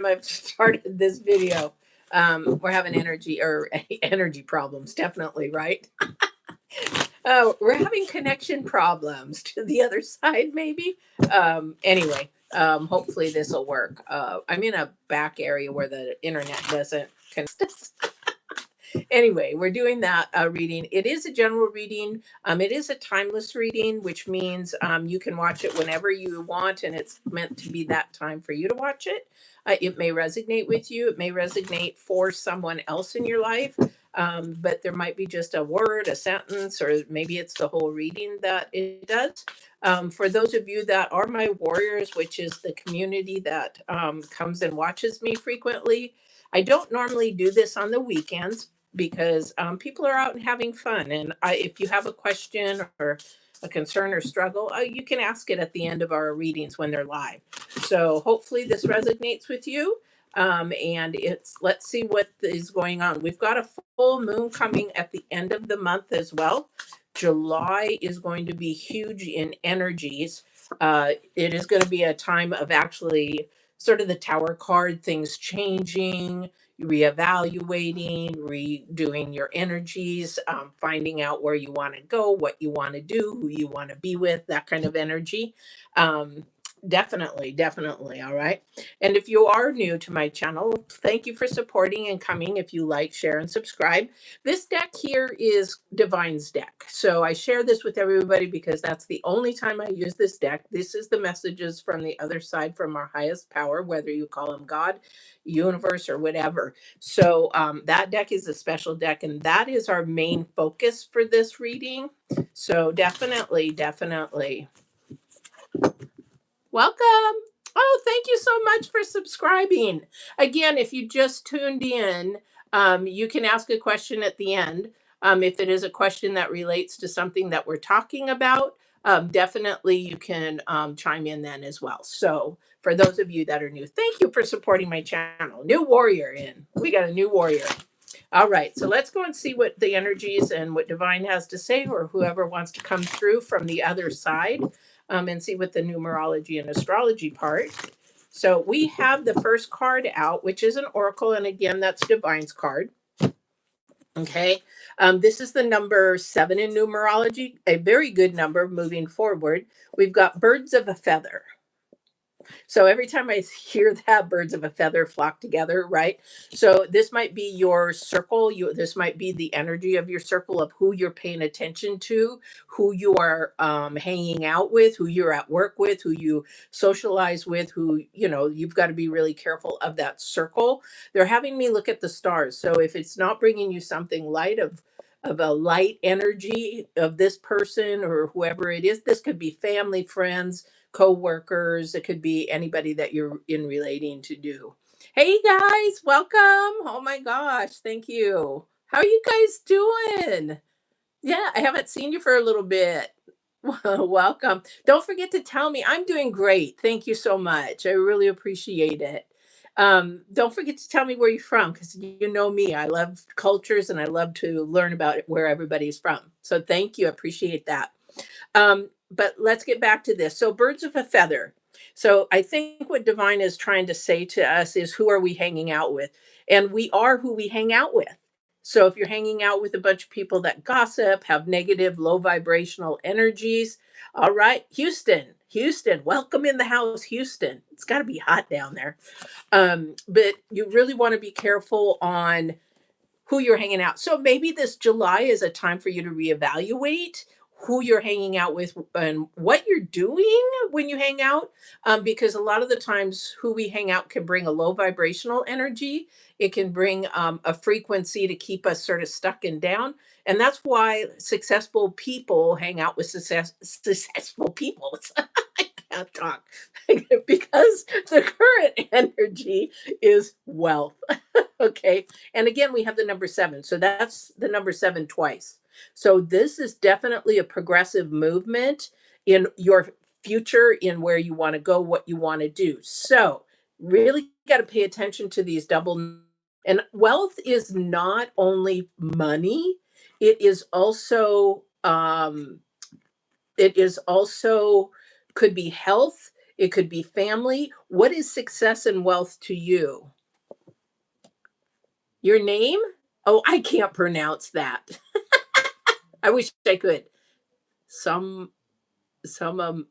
I've started this video. We're having energy problems, definitely, right? Oh, we're having connection problems to the other side, maybe. Anyway, hopefully this will work. I'm in a back area where the internet doesn't connect us. Anyway, we're doing that reading. It is a general reading. It is a timeless reading, which means you can watch it whenever you want, and it's meant to be that time for you to watch it. It may resonate with you. It may resonate for someone else in your life, but there might be just a word, a sentence, or maybe it's the whole reading that it does. For those of you that are my warriors, which is the community that comes and watches me frequently, I don't normally do this on the weekends because people are out and having fun. And if you have a question or a concern or struggle, you can ask it at the end of our readings when they're live. So hopefully this resonates with you. And let's see what is going on. We've got a full moon coming at the end of the month as well. July is going to be huge in energies. It is going to be a time of actually sort of the tower card, things changing, reevaluating, redoing your energies, finding out where you want to go, what you want to do, who you want to be with, that kind of energy. Um, Definitely, definitely. All right. And if you are new to my channel, thank you for supporting and coming. If you like, share, and subscribe. This deck here is Divine's deck. So I share this with everybody because that's the only time I use this deck. This is the messages from the other side, from our highest power, whether you call him God, universe, or whatever. So that deck is a special deck, and that is our main focus for this reading. So definitely, definitely. Welcome. Oh, thank you so much for subscribing. Again, if you just tuned in, you can ask a question at the end. If it is a question that relates to something that we're talking about, definitely you can chime in then as well. So, for those of you that are new, thank you for supporting my channel. New warrior in. We got a new warrior. All right, so let's go and see what the energies and what Divine has to say, or whoever wants to come through from the other side, and see what the numerology and astrology part. So we have the first card out, which is an oracle, and again, that's Divine's card. Okay, this is the number 7 in numerology, a very good number moving forward. We've got birds of a feather. So every time I hear that, birds of a feather flock together, right? So this might be your circle. This might be the energy of your circle of who you're paying attention to, who you are hanging out with, who you're at work with, who you socialize with, who, you've got to be really careful of that circle. They're having me look at the stars. So if it's not bringing you something light of a light energy of this person or whoever it is, this could be family, friends, co-workers, it could be anybody that you're in relating to do. Hey guys, welcome. Oh my gosh, thank you. How are you guys doing? Yeah, I haven't seen you for a little bit. Welcome. Don't forget to tell me I'm doing great. Thank you so much. I really appreciate it. Don't forget to tell me where you're from, because you know me. I love cultures and I love to learn about it, where everybody's from. So thank you. I appreciate that. But let's get back to this. So, birds of a feather. So, I think what Divine is trying to say to us is, who are we hanging out with? And we are who we hang out with. So, if you're hanging out with a bunch of people that gossip, have negative, low vibrational energies, all right, Houston, welcome in the house, Houston. It's got to be hot down there. But you really want to be careful on who you're hanging out. So maybe this July is a time for you to reevaluate who you're hanging out with and what you're doing when you hang out. Because a lot of the times, who we hang out can bring a low vibrational energy. It can bring a frequency to keep us sort of stuck and down. And that's why successful people hang out with successful people. I can't talk because the current energy is wealth. Okay. And again, we have the number 7. So that's the number 7 twice. So this is definitely a progressive movement in your future, in where you want to go, what you want to do. So really got to pay attention to these double. And wealth is not only money, it is also, it is also, could be health. It could be family. What is success and wealth to you? Your name? Oh, I can't pronounce that. I wish I could. Some some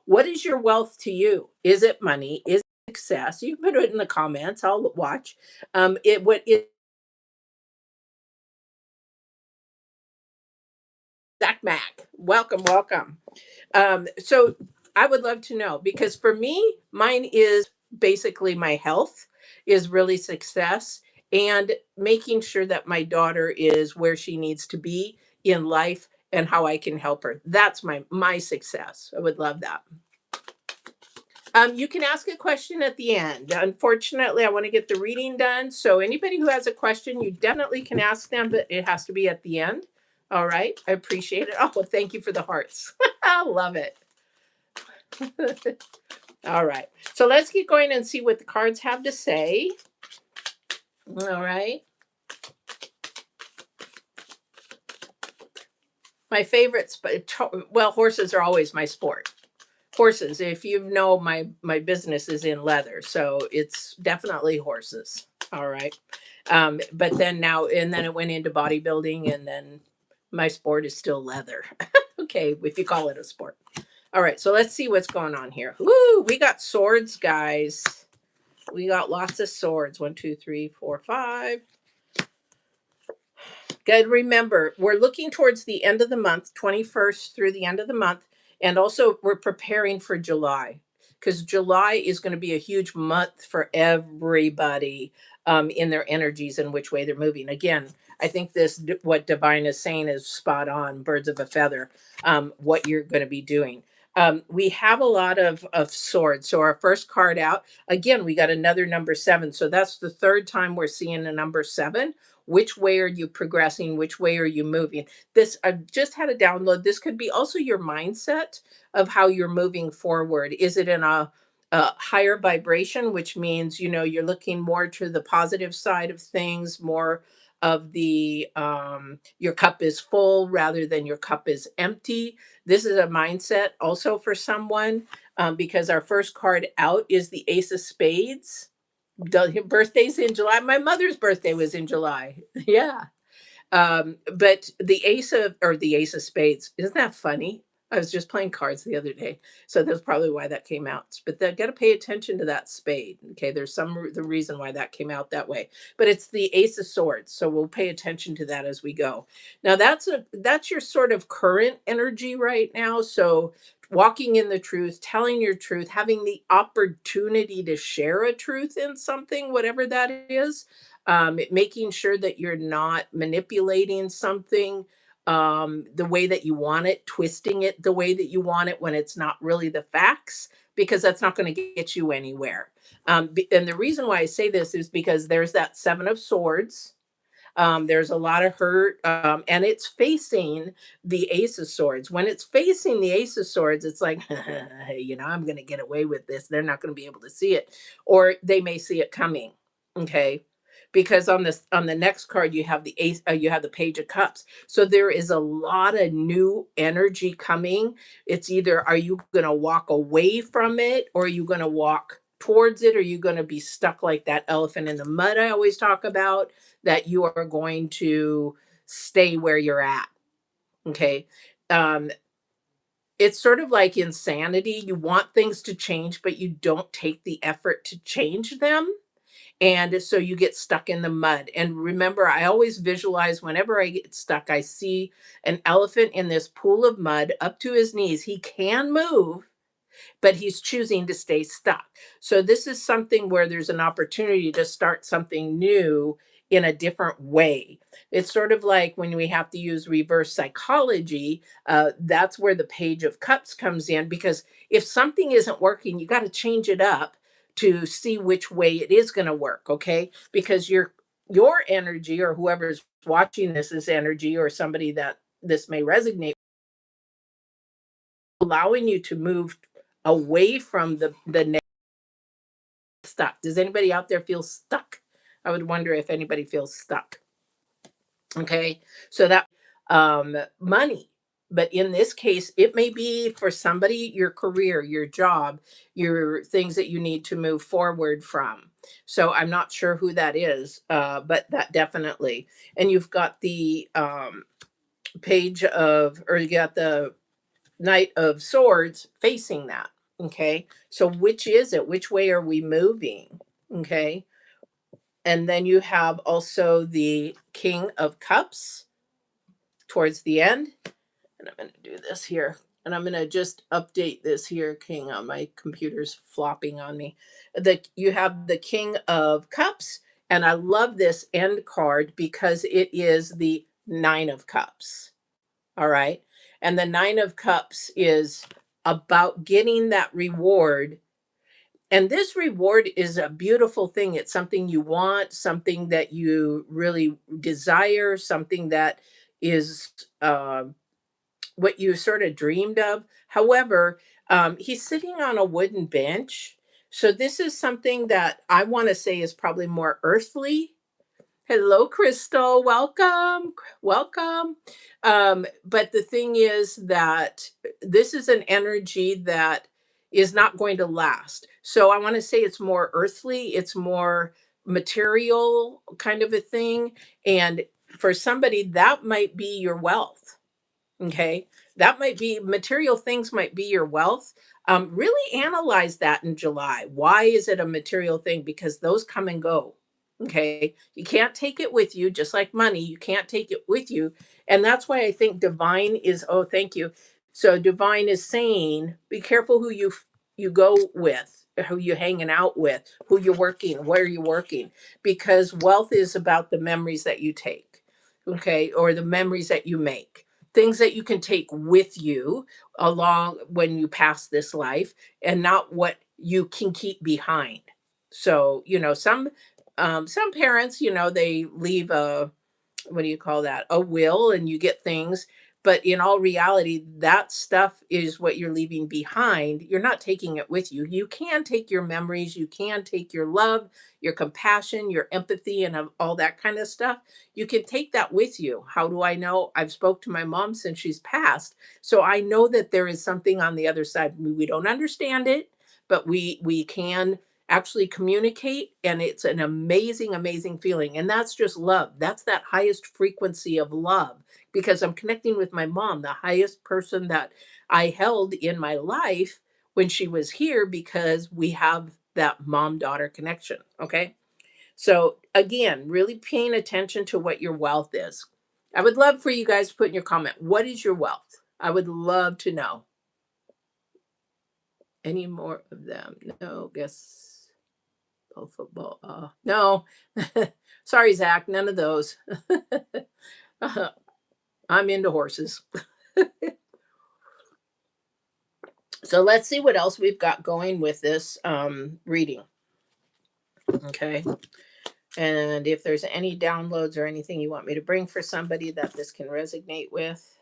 What is your wealth to you? Is it money? Is it success? You can put it in the comments. I'll watch. It what is Zach Mac? Welcome, welcome. So I would love to know because for me, mine is basically my health is really success and making sure that my daughter is where she needs to be in life and how I can help her. That's my success. I would love that. You can ask a question at the end. Unfortunately, I want to get the reading done. So anybody who has a question, you definitely can ask them, but it has to be at the end. All right. I appreciate it. Oh, well, thank you for the hearts. I love it. All right. So let's keep going and see what the cards have to say. All right. My favorites, but well, horses are always my sport. Horses. If you know, my business is in leather, so it's definitely horses. All right. But then now and then it went into bodybuilding, and then my sport is still leather. Okay, if you call it a sport. All right. So let's see what's going on here. Woo! We got swords, guys. We got lots of swords. One, two, three, four, five. Good. Remember, we're looking towards the end of the month, 21st through the end of the month. And also, we're preparing for July because July is going to be a huge month for everybody in their energies and which way they're moving. Again, I think what Divine is saying is spot on, birds of a feather, what you're going to be doing. We have a lot of swords. So, our first card out, again, we got another number seven. So, that's the third time we're seeing a number seven. Which way are you progressing? Which way are you moving? This, I've just had a download. This could be also your mindset of how you're moving forward. Is it in a higher vibration, which means, you're looking more to the positive side of things, more of the your cup is full rather than your cup is empty. This is a mindset also for someone because our first card out is the Ace of Spades. Birthday's in July. My mother's birthday was in July. Yeah. But the Ace of Spades, isn't that funny? I was just playing cards the other day, so that's probably why that came out. But they got to pay attention to that spade. Okay, there's the reason why that came out that way. But it's the Ace of Swords, so we'll pay attention to that as we go. Now that's your sort of current energy right now. So walking in the truth, telling your truth, having the opportunity to share a truth in something, whatever that is, making sure that you're not manipulating something the way that you want it, twisting it the way that you want it when it's not really the facts, because that's not going to get you anywhere. And the reason why I say this is because there's that Seven of Swords. There's a lot of hurt, and it's facing the Ace of Swords. When it's facing the Ace of Swords, it's like, I'm going to get away with this. They're not going to be able to see it, or they may see it coming. Okay, because on the next card you have the ace, you have the Page of Cups. So there is a lot of new energy coming. It's either are you going to walk away from it, or are you going to walk towards it, or are you going to be stuck like that elephant in the mud I always talk about, that you are going to stay where you're at. Okay. Um, it's sort of like insanity. You want things to change, but you don't take the effort to change them. And so you get stuck in the mud. And remember, I always visualize whenever I get stuck, I see an elephant in this pool of mud up to his knees. He can move, but he's choosing to stay stuck. So this is something where there's an opportunity to start something new in a different way. It's sort of like when we have to use reverse psychology. That's where the Page of Cups comes in, because if something isn't working, you got to change it up to see which way it is going to work. Okay, because your energy, or whoever's watching this is energy, or somebody that this may resonate, allowing you to move away from the stuck. Does anybody out there feel stuck? I would wonder if anybody feels stuck. Okay. So that money. But in this case, it may be for somebody your career, your job, your things that you need to move forward from. So I'm not sure who that is, but that definitely. And you've got the page of, or you got the Knight of Swords facing that. Okay. So which is it? Which way are we moving? Okay. And then you have also the King of Cups towards the end. And I'm going to do this here. And I'm going to just update this here. King on my computer's flopping on me. You have the King of Cups. And I love this end card because it is the Nine of Cups. All right. And the Nine of Cups is about getting that reward. And this reward is a beautiful thing. It's something you want, something that you really desire, something that is what you sort of dreamed of. However, he's sitting on a wooden bench. So this is something that I want to say is probably more earthly. Hello, Crystal. Welcome. Welcome. But the thing is that this is an energy that is not going to last. So I want to say it's more earthly, it's more material kind of a thing. And for somebody, that might be your wealth. Okay. That might be material things, might be your wealth. Really analyze that in July. Why is it a material thing? Because those come and go. Okay. You can't take it with you, just like money. You can't take it with you. And that's why I think divine is, oh, thank you. So divine is saying, be careful who you go with, who you're hanging out with, who you're working, where you're working, because wealth is about the memories that you take, okay, or the memories that you make, things that you can take with you along when you pass this life, and not what you can keep behind. So some parents, they leave a, what do you call that, a will, and you get things, but in all reality that stuff is what you're leaving behind. You're not taking it with you. You can take your memories, you can take your love, your compassion, your empathy, and all that kind of stuff. You can take that with you. How do I know? I've spoke to my mom since she's passed, so I know that there is something on the other side. We don't understand it, but we can actually communicate, and it's an amazing, amazing feeling. And that's just love. That's that highest frequency of love, because I'm connecting with my mom, the highest person that I held in my life when she was here, because we have that mom daughter connection. Okay. So again, really paying attention to what your wealth is. I would love for you guys to put in your comment, what is your wealth? I would love to know. Any more of them? No, guess. Oh, football. No. Sorry, Zach. None of those. I'm into horses. So let's see what else we've got going with this reading. Okay. And if there's any downloads or anything you want me to bring for somebody that this can resonate with.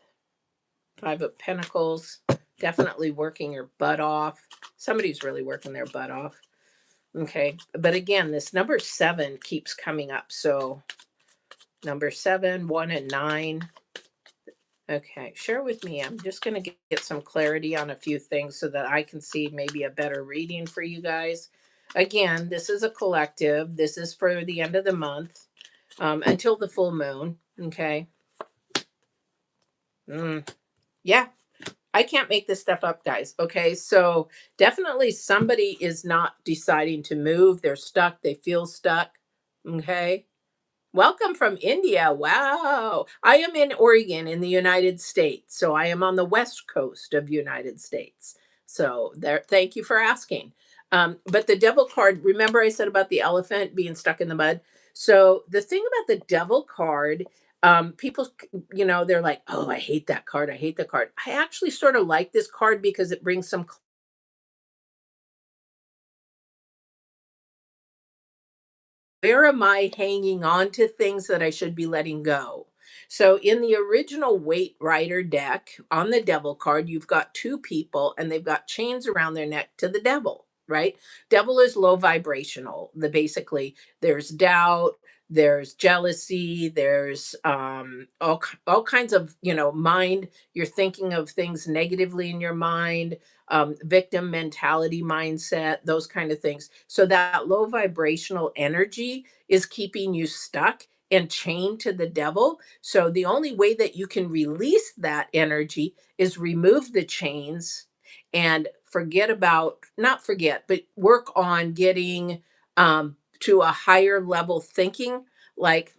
Five of Pentacles. Definitely working your butt off. Somebody's really working their butt off. Okay. But again, this number 7 keeps coming up. So number 7, 1, and 9. Okay, share with me. I'm just going to get some clarity on a few things so that I can see maybe a better reading for you guys. Again, this is a collective. This is for the end of the month, until the full moon. Okay. Yeah, I can't make this stuff up, guys. Okay, so definitely somebody is not deciding to move. They're stuck. They feel stuck. Okay. Welcome from India. Wow. I am in Oregon in the United States. So I am on the west coast of United States. So there, thank you for asking. But the devil card, remember I said about the elephant being stuck in the mud? So the thing about the devil card, people, they're like, oh, I hate that card. I hate the card. I actually sort of like this card because it brings some, where am I hanging on to things that I should be letting go? So in the original Weight Rider deck on the devil card, you've got two people and they've got chains around their neck to the devil, right? Devil is low vibrational. Basically there's doubt, there's jealousy, there's all kinds of, mind. You're thinking of things negatively in your mind, victim mentality mindset, those kind of things. So that low vibrational energy is keeping you stuck and chained to the devil. So the only way that you can release that energy is remove the chains and forget about, not forget, but work on getting to a higher level thinking, like,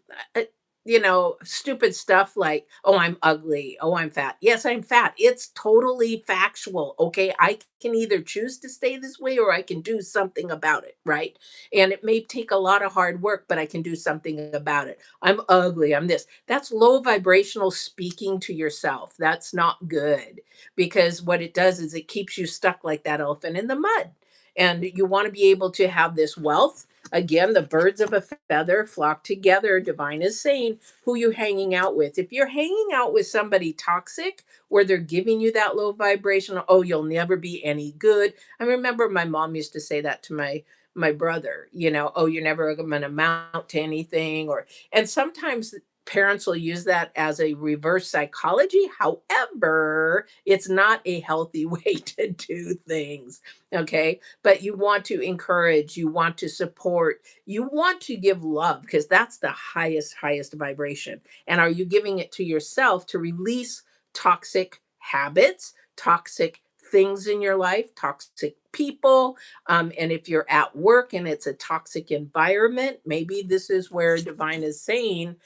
stupid stuff like, oh, I'm ugly, oh, I'm fat. Yes, I'm fat. It's totally factual. Okay. I can either choose to stay this way or I can do something about it. Right. And it may take a lot of hard work, but I can do something about it. I'm ugly. I'm this. That's low vibrational speaking to yourself. That's not good, because what it does is it keeps you stuck like that elephant in the mud. And you want to be able to have this wealth. Again, the birds of a feather flock together. Divine is saying who you hanging out with. If you're hanging out with somebody toxic, where they're giving you that low vibration, oh, you'll never be any good. I remember my mom used to say that to my brother, oh, you're never going to amount to anything. Or, and sometimes parents will use that as a reverse psychology. However, it's not a healthy way to do things. Okay. But you want to encourage, you want to support, you want to give love, because that's the highest vibration. And are you giving it to yourself to release toxic habits, toxic things in your life, toxic people? And if you're at work and it's a toxic environment, maybe this is where Divine is saying,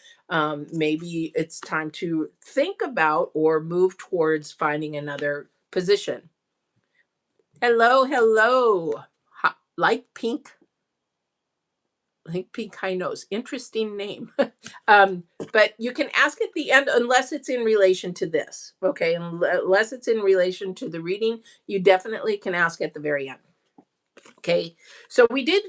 maybe it's time to think about or move towards finding another position. Hello, hello. Light pink, pink high nose. Interesting name. um, but you can ask at the end unless it's in relation to this. Okay, unless it's in relation to the reading, you definitely can ask at the very end. Okay, so we do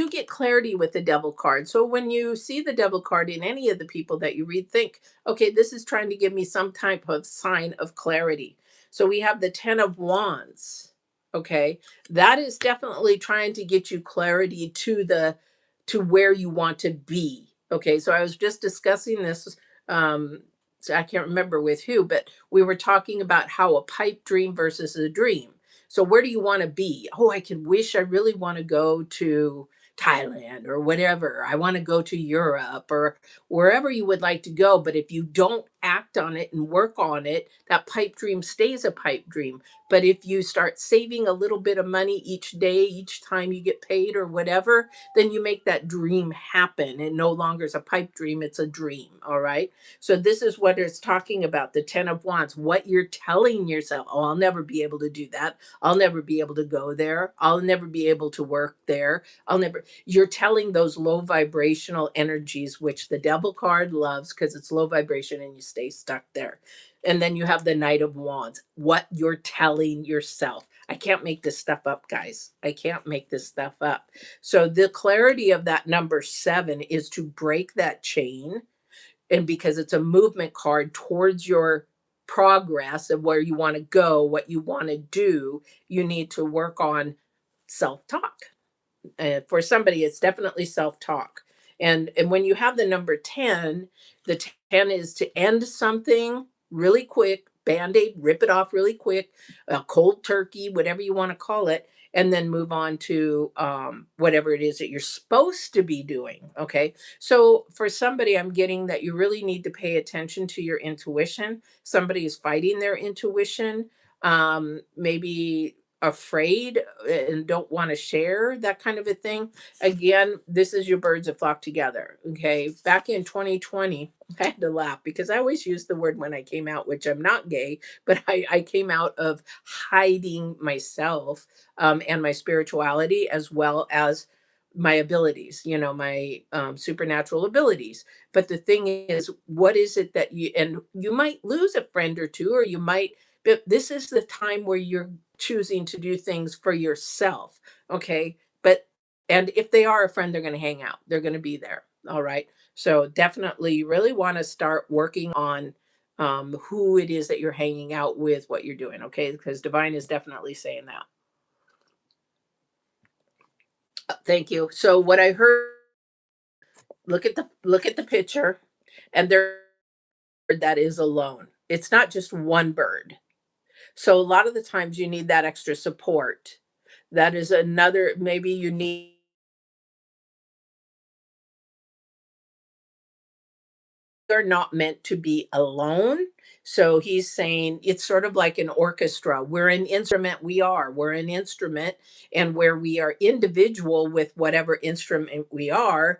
get clarity with the devil card. So when you see the devil card in any of the people that you read, think, okay, this is trying to give me some type of sign of clarity. So we have the 10 of wands. Okay, that is definitely trying to get you clarity to where you want to be. Okay, so I was just discussing this, so I can't remember with who, but we were talking about how a pipe dream versus a dream. So where do you want to be? Oh, I really want to go to Thailand or whatever. I want to go to Europe or wherever you would like to go. But if you don't act on it and work on it, that pipe dream stays a pipe dream. But if you start saving a little bit of money each day, each time you get paid or whatever, then you make that dream happen. It no longer is a pipe dream, it's a dream. All right. So this is what it's talking about, the 10 of wands, what you're telling yourself. Oh, I'll never be able to do that. I'll never be able to go there. I'll never be able to work there. I'll never, you're telling those low vibrational energies, which the devil card loves because it's low vibration and you stay stuck there. And then you have the Knight of Wands, what you're telling yourself. I can't make this stuff up, guys. I can't make this stuff up. So the clarity of that number 7 is to break that chain, and because it's a movement card towards your progress of where you want to go, what you want to do, you need to work on self talk. For somebody, it's definitely self talk. And when you have the number 10, the 10 is to end something really quick, band aid, rip it off really quick, a cold turkey, whatever you want to call it, and then move on to whatever it is that you're supposed to be doing. Okay. So for somebody, I'm getting that you really need to pay attention to your intuition. Somebody is fighting their intuition. Maybe afraid and don't want to share, that kind of a thing. Again, this is your birds that flock together. Okay. Back in 2020, I had to laugh because I always use the word when I came out, which I'm not gay, but I came out of hiding myself, and my spirituality as well as my abilities, my supernatural abilities. But the thing is, what is it that and you might lose a friend or two, or you might, but this is the time where you're choosing to do things for yourself. Okay. But, and if they are a friend, they're going to hang out, they're going to be there. All right. So definitely, you really want to start working on who it is that you're hanging out with, what you're doing. Okay. Because Divine is definitely saying that. Thank you. So, what I heard Look at the picture, and there that is alone. It's not just one bird. So a lot of the times you need that extra support. That is another, maybe you need, are not meant to be alone. So he's saying it's sort of like an orchestra. We're an instrument, we're an instrument, and where we are individual with whatever instrument we are,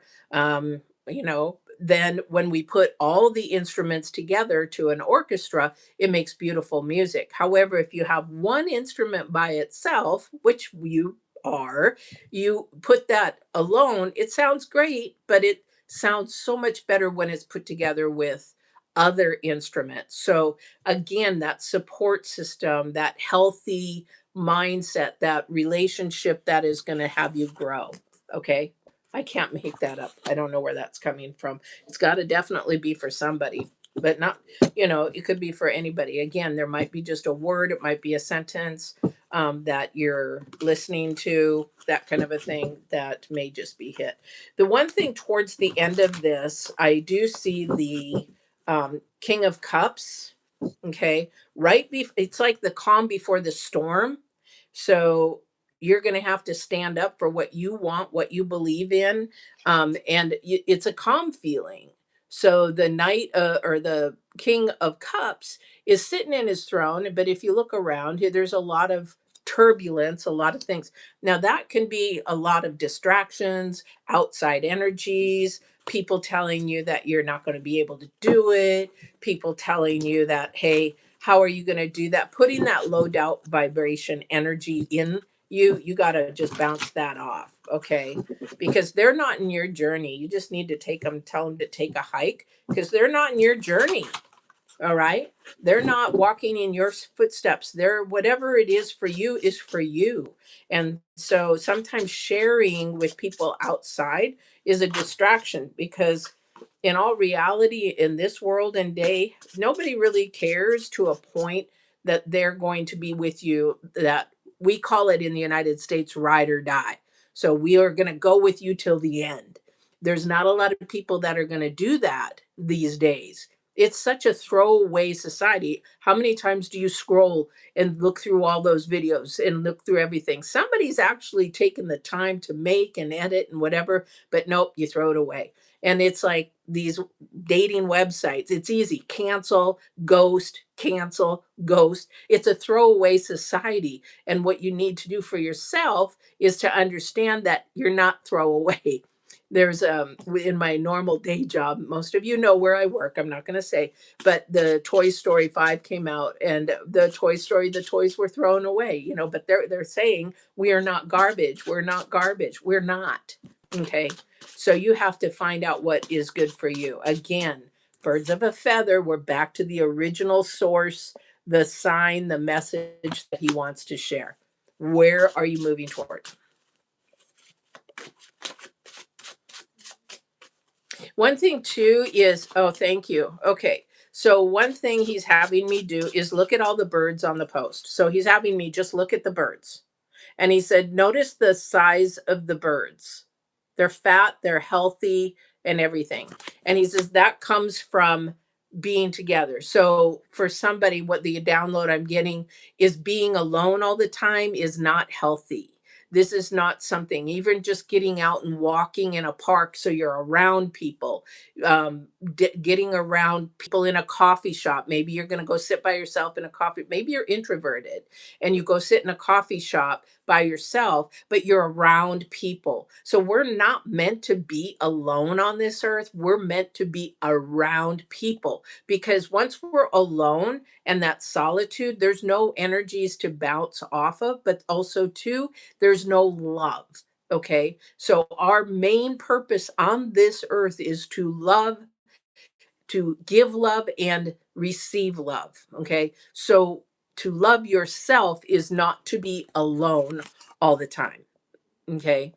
then when we put all the instruments together to an orchestra, it makes beautiful music. However, if you have one instrument by itself, which you are, you put that alone, it sounds great, but it sounds so much better when it's put together with other instruments. So again, that support system, that healthy mindset, that relationship that is going to have you grow. Okay. I can't make that up. I don't know where that's coming from. It's got to definitely be for somebody, but not, it could be for anybody. Again, there might be just a word, it might be a sentence that you're listening to, that kind of a thing that may just be hit. The one thing towards the end of this, I do see the King of Cups. Okay, it's like the calm before the storm. So you're going to have to stand up for what you want, what you believe in, and it's a calm feeling. So the knight or the King of Cups is sitting in his throne, but if you look around, there's a lot of turbulence, a lot of things. Now that can be a lot of distractions, outside energies, people telling you that you're not going to be able to do it, people telling you that, hey, how are you going to do that? Putting that low doubt vibration energy in you got to just bounce that off, okay? Because they're not in your journey. You just need to tell them to take a hike because they're not in your journey. All right. They're not walking in your footsteps. They're whatever it is for you is for you. And so sometimes sharing with people outside is a distraction because in all reality in this world and day, nobody really cares to a point that they're going to be with you, that we call it in the United States ride or die. So we are going to go with you till the end. There's not a lot of people that are going to do that these days. It's such a throwaway society. How many times do you scroll and look through all those videos and look through everything? Somebody's actually taken the time to make and edit and whatever, but nope, you throw it away. And it's like these dating websites. It's easy. Cancel, ghost. It's a throwaway society. And what you need to do for yourself is to understand that you're not throwaway. There's in my normal day job, most of you know where I work, I'm not going to say, but the Toy Story 5 came out and the toys were thrown away, but they're saying we are not garbage, we're not garbage, we're not. Okay, so you have to find out what is good for you. Again, birds of a feather, we're back to the original source, the sign, the message that he wants to share. Where are you moving towards? One thing too is, oh, thank you. Okay. So one thing he's having me do is look at all the birds on the post. So he's having me just look at the birds. And he said, notice the size of the birds. They're fat, they're healthy, and everything. And he says that comes from being together. So for somebody, what the download I'm getting is being alone all the time is not healthy. This is not something, even just getting out and walking in a park so you're around people, getting around people in a coffee shop. Maybe you're going to go sit by yourself in a coffee. Maybe you're introverted and you go sit in a coffee shop by yourself, but you're around people. So we're not meant to be alone on this earth. We're meant to be around people because once we're alone and that solitude, there's no energies to bounce off of, but also, too, there's no love. Okay. So our main purpose on this earth is to love, to give love and receive love. Okay. So to love yourself is not to be alone all the time. Okay.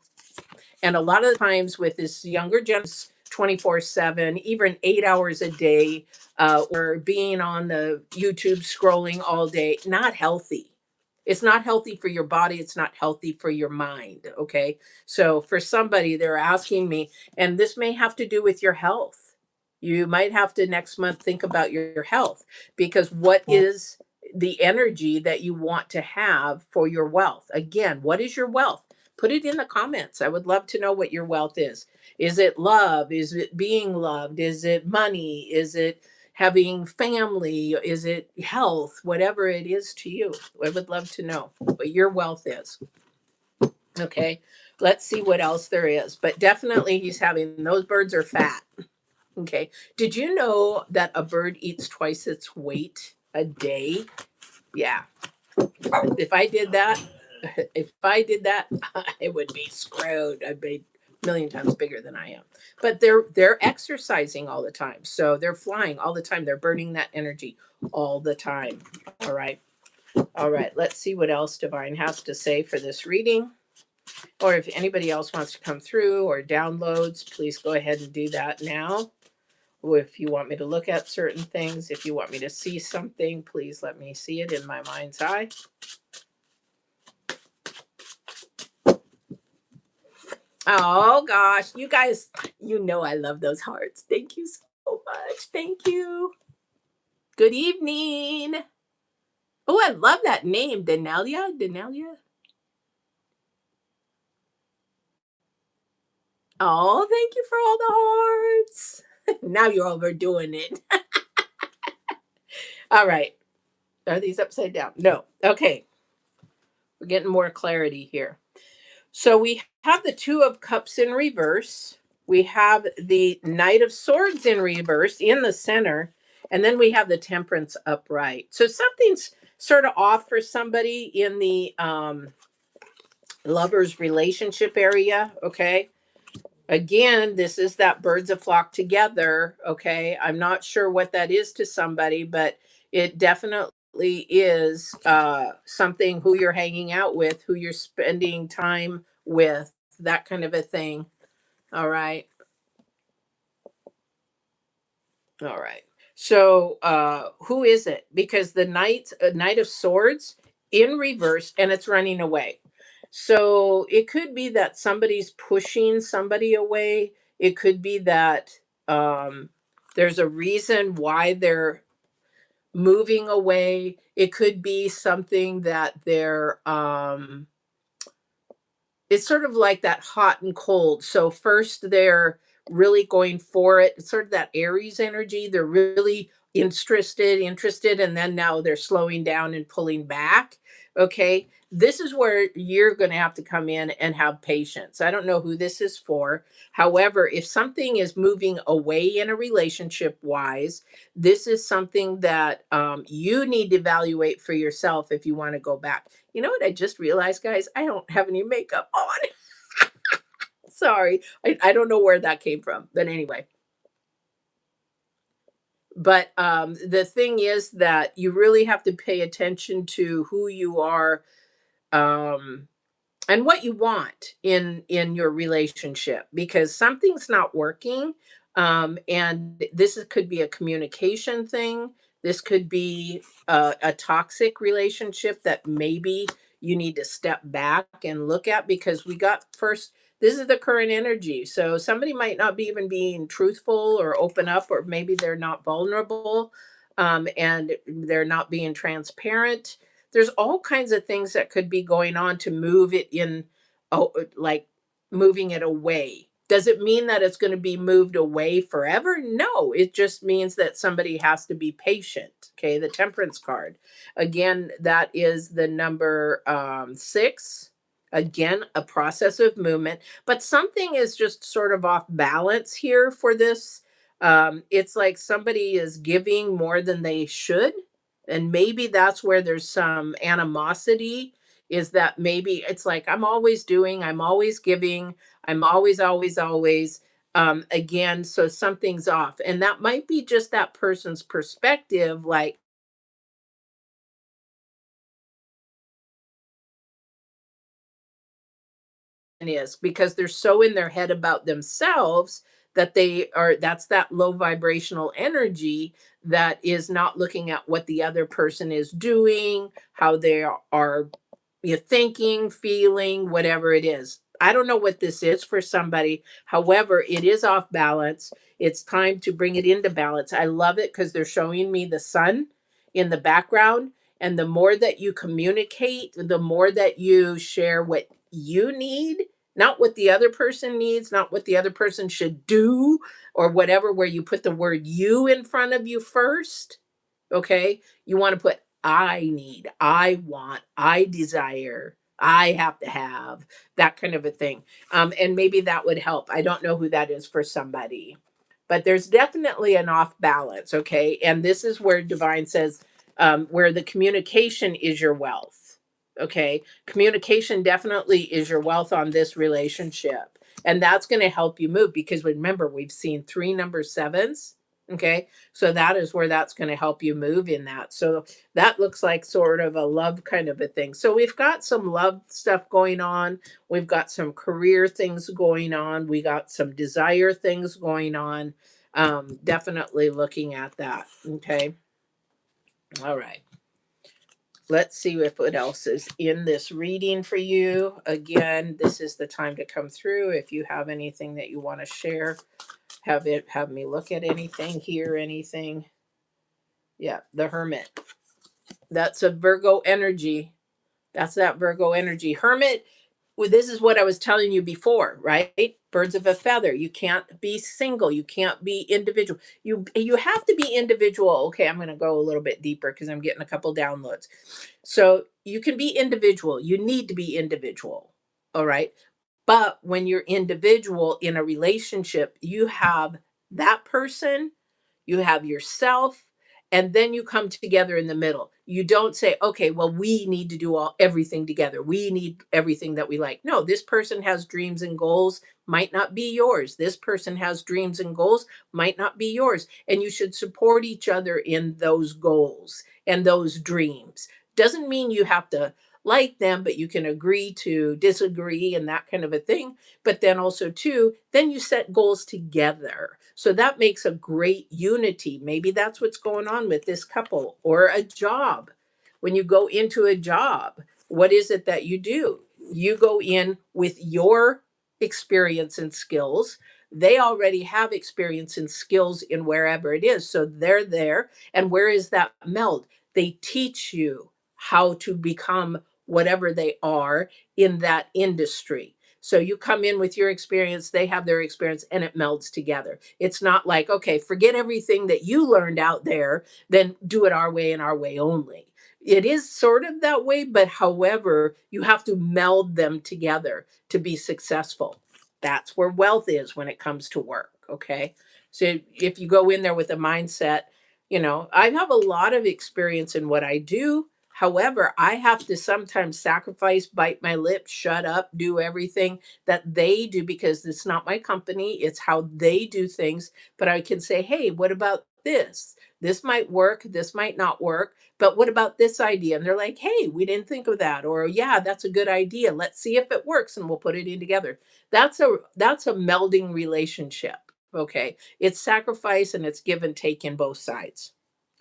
And a lot of the times with this younger generation, 24/7, even 8 hours a day, or being on the YouTube scrolling all day, not healthy. It's not healthy for your body. It's not healthy for your mind. Okay. So for somebody, they're asking me, and this may have to do with your health. You might have to next month think about your health, because what is the energy that you want to have for your wealth? Again, what is your wealth? Put it in the comments. I would love to know what your wealth is. Is it love? Is it being loved? Is it money? Is it having family? Is it health? Whatever it is to you, I would love to know what your wealth is. Okay, let's see what else there is. But definitely, he's having those birds are fat. Okay, did you know that a bird eats twice its weight a day? Yeah, if I did that, if I did that, I would be screwed. I'd be a million times bigger than I am. But they're exercising all the time. So they're flying all the time. They're burning that energy all the time. All right. All right. Let's see what else Divine has to say for this reading. Or if anybody else wants to come through or downloads, please go ahead and do that now. Or if you want me to look at certain things, if you want me to see something, please let me see it in my mind's eye. Oh gosh, you guys, you know I love those hearts. Thank you so much. Thank you. Good evening. Oh, I love that name, Denalia. Denalia. Oh, thank you for all the hearts. Now you're overdoing it. All right. Are these upside down? No. Okay. We're getting more clarity here. So we have the Two of Cups in reverse. We have the Knight of Swords in reverse in the center. And then we have the Temperance upright. So something's sort of off for somebody in the lover's relationship area. Okay. Again, this is that birds of flock together. Okay. I'm not sure what that is to somebody, but it definitely is something who you're hanging out with, who you're spending time with, that kind of a thing. All right. All right. So who is it? Because the knight of swords in reverse and it's running away. So it could be that somebody's pushing somebody away. It could be that um, there's a reason why they're moving away. It could be something that they're it's sort of like that hot and cold. So first they're really going for it. It's sort of that Aries energy. They're really interested, and then now they're slowing down and pulling back. Okay. This is where you're going to have to come in and have patience. I don't know who this is for. However, if something is moving away in a relationship wise, this is something that you need to evaluate for yourself if you want to go back. You know what I just realized, guys? I don't have any makeup on. Sorry. I don't know where that came from. But anyway. But the thing is that you really have to pay attention to who you are um, and what you want in your relationship, because something's not working, and could be a communication thing. This could be a toxic relationship that maybe you need to step back and look at, because we got first, this is the current energy, so somebody might not be even being truthful or open up, or maybe they're not vulnerable, and they're not being transparent. There's all kinds of things that could be going on to move it in, oh, like moving it away. Does it mean that it's going to be moved away forever? No, it just means that somebody has to be patient. Okay, the Temperance card. Again, that is the number 6. Again, a process of movement, but something is just sort of off balance here for this. It's like somebody is giving more than they should, and maybe that's where there's some animosity, is that maybe it's like I'm always doing, I'm always giving, I'm always again, so something's off, and that might be just that person's perspective, like is because they're so in their head about themselves that that's that low vibrational energy that is not looking at what the other person is doing, how they are you're thinking, feeling, whatever it is. I don't know what this is for somebody. However, it is off balance. It's time to bring it into balance. I love it because they're showing me the sun in the background. And the more that you communicate, the more that you share what you need, not what the other person needs, not what the other person should do, or whatever, where you put the word you in front of you first. Okay. You want to put I need, I want, I desire, I have to have, that kind of a thing. And maybe that would help. I don't know who that is for somebody, but there's definitely an off balance. Okay. And this is where Divine says, where the communication is your wealth. Okay. Communication definitely is your wealth on this relationship. And that's going to help you move because remember, we've seen 3 number 7s. Okay. So that is where that's going to help you move in that. So that looks like sort of a love kind of a thing. So we've got some love stuff going on. We've got some career things going on. We got some desire things going on. Definitely looking at that. Okay. All right. Let's see if what else is in this reading for you. Again, this is the time to come through. If you have anything that you want to share, have me look at anything, hear anything. Yeah, the Hermit. That's a Virgo energy. That's that Virgo energy. Hermit, well, this is what I was telling you before, right? Birds of a feather. You can't be single. You can't be individual. You have to be individual. Okay, I'm going to go a little bit deeper because I'm getting a couple downloads. So you can be individual. You need to be individual. All right. But when you're individual in a relationship, you have that person, you have yourself, and then you come together in the middle. You don't say, okay, well, we need to do everything together. We need everything that we like. No, this person has dreams and goals, might not be yours. This person has dreams and goals, might not be yours. And you should support each other in those goals and those dreams. Doesn't mean you have to like them, but you can agree to disagree and that kind of a thing. But then also, too, then you set goals together. So that makes a great unity. Maybe that's what's going on with this couple or a job. When you go into a job, what is it that you do? You go in with your experience and skills. They already have experience and skills in wherever it is. So they're there. And where is that meld? They teach you how to become whatever they are in that industry. So you come in with your experience, they have their experience, and it melds together. It's not like, okay, forget everything that you learned out there, then do it our way and our way only. It is sort of that way, but however, you have to meld them together to be successful. That's where wealth is when it comes to work. Okay. So if you go in there with a mindset, I have a lot of experience in what I do. However, I have to sometimes sacrifice, bite my lip, shut up, do everything that they do because it's not my company. It's how they do things. But I can say, hey, what about this? This might work. This might not work. But what about this idea? And they're like, hey, we didn't think of that. Or yeah, that's a good idea. Let's see if it works and we'll put it in together. That's a melding relationship. Okay. It's sacrifice and it's give and take in both sides.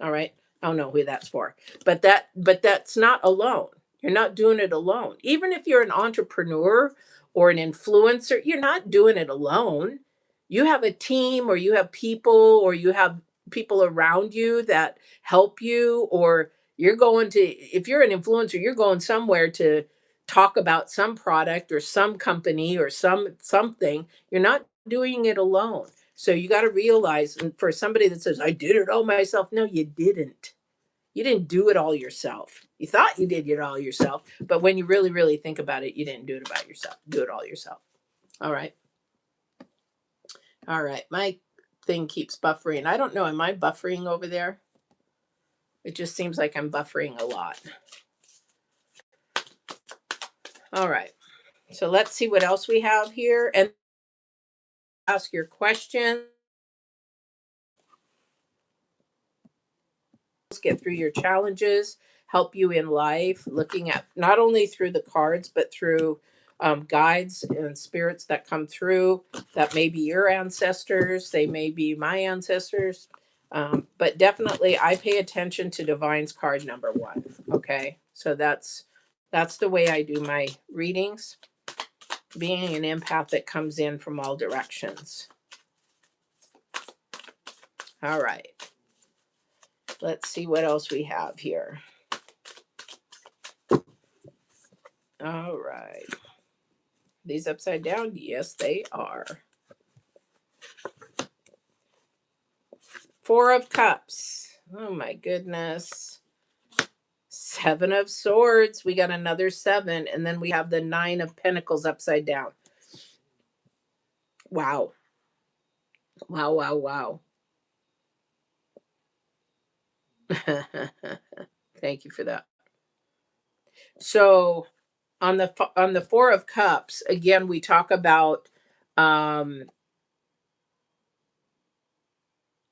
All right. I don't know who that's for. But that's not alone. You're not doing it alone. Even if you're an entrepreneur or an influencer, you're not doing it alone. You have a team or you have people or you have people around you that help you, or you're going to, if you're an influencer, you're going somewhere to talk about some product or some company or something. You're not doing it alone. So you got to realize, and for somebody that says, I did it all myself, no, you didn't. You didn't do it all yourself. You thought you did it all yourself, but when you really, really think about it, you didn't do it about yourself. Do it all yourself. All right. All right. My thing keeps buffering. I don't know. Am I buffering over there? It just seems like I'm buffering a lot. All right. So let's see what else we have here and ask your question. Get through your challenges, help you in life, looking at not only through the cards, but through guides and spirits that come through. That may be your ancestors, they may be my ancestors. But definitely, I pay attention to Divine's card number one. Okay, so that's the way I do my readings. Being an empath that comes in from all directions. All right. Let's see what else we have here. All right. These upside down? Yes, they are. Four of Cups. Oh my goodness. Seven of Swords. We got another seven. And then we have the Nine of Pentacles upside down. Wow. Wow, wow, wow. Thank you for that. So on the Four of Cups, again, we talk about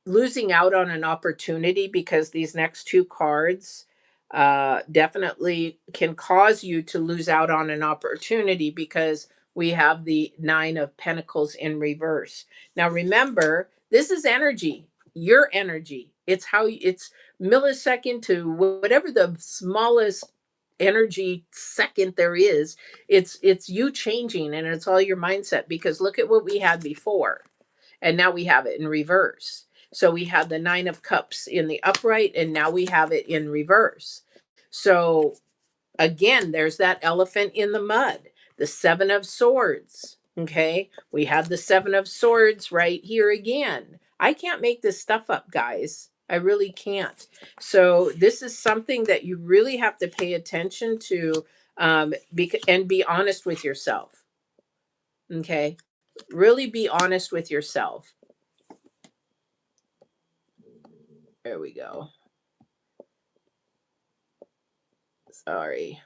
losing out on an opportunity, because these next two cards definitely can cause you to lose out on an opportunity, because we have the Nine of Pentacles in reverse. Now remember, this is energy, your energy. It's how it's millisecond to whatever the smallest energy second there is. It's you changing, and it's all your mindset, because look at what we had before, and now we have it in reverse. So we had the Nine of Cups in the upright, and now we have it in reverse. So again, there's that elephant in the mud, the Seven of Swords. Okay, we have the Seven of Swords right here again. I can't make this stuff up, guys. I really can't. So this is something that you really have to pay attention to, and be honest with yourself. Okay, really be honest with yourself. There we go. Sorry.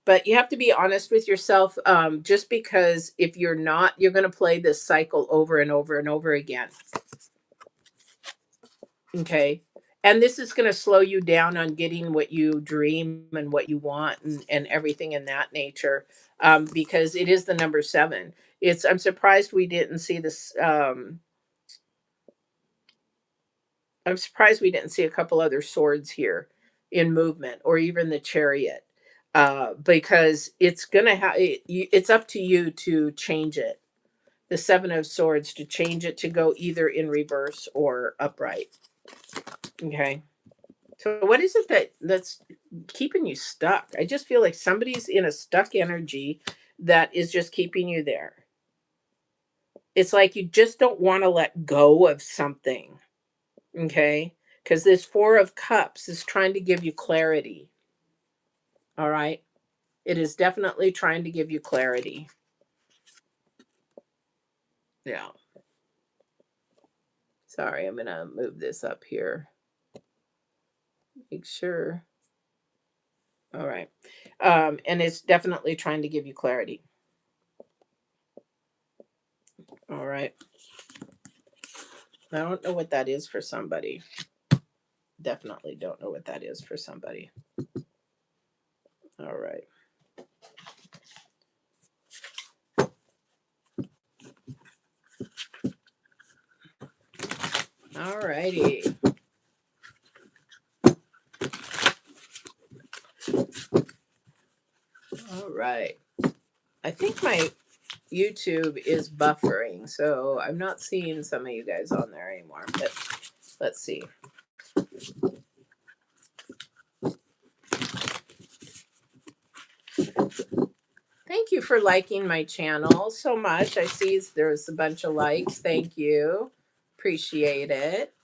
But you have to be honest with yourself, just because if you're not, you're going to play this cycle over and over and over again. Okay. And this is going to slow you down on getting what you dream and what you want, and everything in that nature, because it is the number seven. I'm surprised we didn't see this. I'm surprised we didn't see a couple other swords here in movement, or even the Chariot, because it's gonna have it's up to you to change it. The Seven of Swords, to change it to go either in reverse or upright. Okay. So what is it that's keeping you stuck? I just feel like somebody's in a stuck energy that is just keeping you there. It's like you just don't want to let go of something. Okay, because this Four of Cups is trying to give you clarity. All right, it is definitely trying to give you clarity. Yeah. Sorry, I'm gonna move this up here. Make sure. All right. And it's definitely trying to give you clarity. All right. I don't know what that is for somebody. Definitely don't know what that is for somebody. All right. All righty. All right. I think my YouTube is buffering, so I'm not seeing some of you guys on there anymore. But let's see. Thank you for liking my channel so much. I see there's a bunch of likes. Thank you. Appreciate it.